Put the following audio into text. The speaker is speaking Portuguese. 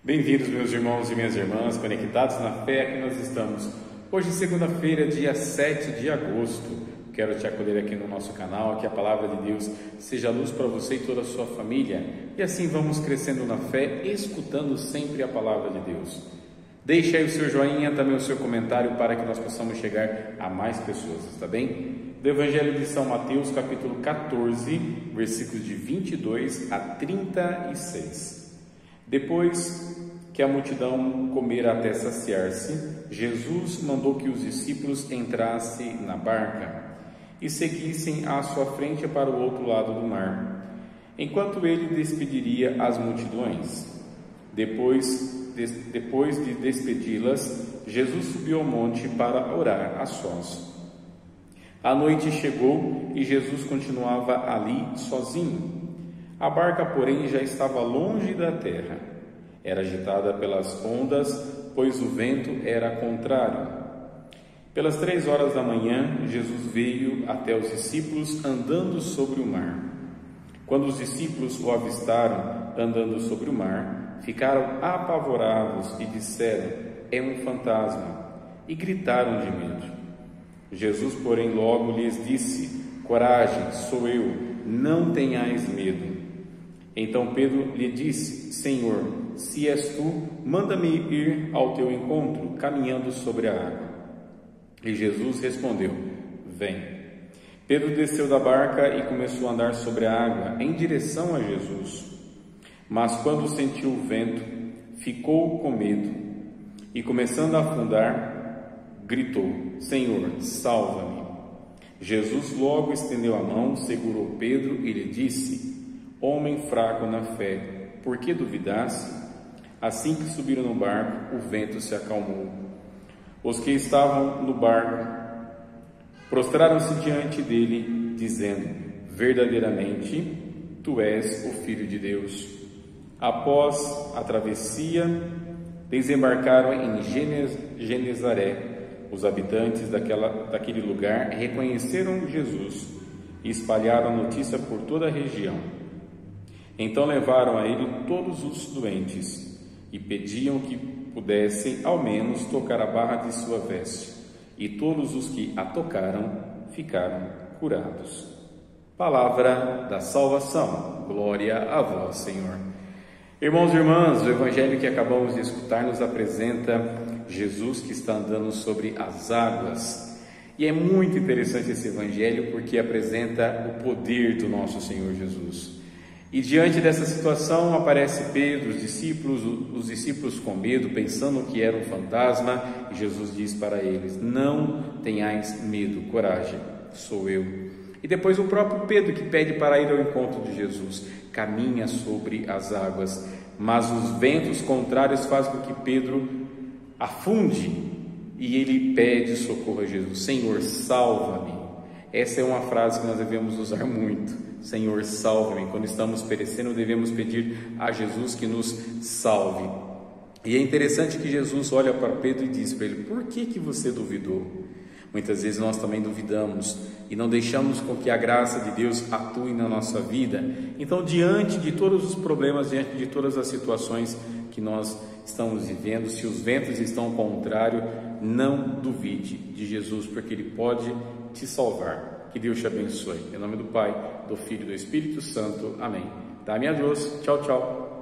Bem-vindos, meus irmãos e minhas irmãs, conectados na fé que nós estamos. Hoje, segunda-feira, dia 7 de agosto. Quero te acolher aqui no nosso canal, que a palavra de Deus seja luz para você e toda a sua família. E assim vamos crescendo na fé, escutando sempre a palavra de Deus. Deixe aí o seu joinha, também o seu comentário, para que nós possamos chegar a mais pessoas, está bem? Do Evangelho de São Mateus, capítulo 14, versículos de 22 a 36. Depois que a multidão comera até saciar-se, Jesus mandou que os discípulos entrassem na barca e seguissem à sua frente para o outro lado do mar, enquanto ele despediria as multidões. Depois de despedi-las, Jesus subiu ao monte para orar a sós. A noite chegou e Jesus continuava ali sozinho. A barca, porém, já estava longe da terra. Era agitada pelas ondas, pois o vento era contrário. Pelas 3 horas da manhã, Jesus veio até os discípulos andando sobre o mar. Quando os discípulos o avistaram andando sobre o mar, ficaram apavorados e disseram: "É um fantasma", e gritaram de medo. Jesus, porém, logo lhes disse: "Coragem, sou eu, não tenhais medo." Então Pedro lhe disse: "Senhor, se és tu, manda-me ir ao teu encontro, caminhando sobre a água." E Jesus respondeu: "Vem." Pedro desceu da barca e começou a andar sobre a água, em direção a Jesus. Mas quando sentiu o vento, ficou com medo e, começando a afundar, gritou: "Senhor, salva-me." Jesus logo estendeu a mão, segurou Pedro e lhe disse: "Homem fraco na fé, por que duvidaste?" Assim que subiram no barco, o vento se acalmou. Os que estavam no barco prostraram-se diante dele, dizendo: "Verdadeiramente, tu és o Filho de Deus." Após a travessia, desembarcaram em Genezaré. Os habitantes daquele lugar reconheceram Jesus e espalharam a notícia por toda a região. Então levaram a ele todos os doentes e pediam que pudessem ao menos tocar a barra de sua veste, e todos os que a tocaram ficaram curados. Palavra da salvação. Glória a vós, Senhor. Irmãos e irmãs, o Evangelho que acabamos de escutar nos apresenta Jesus que está andando sobre as águas. E é muito interessante esse Evangelho porque apresenta o poder do nosso Senhor Jesus. E diante dessa situação aparece Pedro, os discípulos com medo, pensando que era um fantasma, e Jesus diz para eles: "Não tenhais medo, coragem, sou eu." E depois o próprio Pedro que pede para ir ao encontro de Jesus, caminha sobre as águas, mas os ventos contrários fazem com que Pedro afunde e ele pede socorro a Jesus: "Senhor, salva-me." Essa é uma frase que nós devemos usar muito: "Senhor, salve-me." Quando estamos perecendo, devemos pedir a Jesus que nos salve. E é interessante que Jesus olha para Pedro e diz para ele: "Por que você duvidou?" Muitas vezes nós também duvidamos e não deixamos com que a graça de Deus atue na nossa vida. Então, diante de todos os problemas, diante de todas as situações que nós estamos vivendo, se os ventos estão ao contrário, não duvide de Jesus, porque Ele pode te salvar. Que Deus te abençoe. Em nome do Pai, do Filho e do Espírito Santo. Amém. Dá-me a Deus. Tchau, tchau.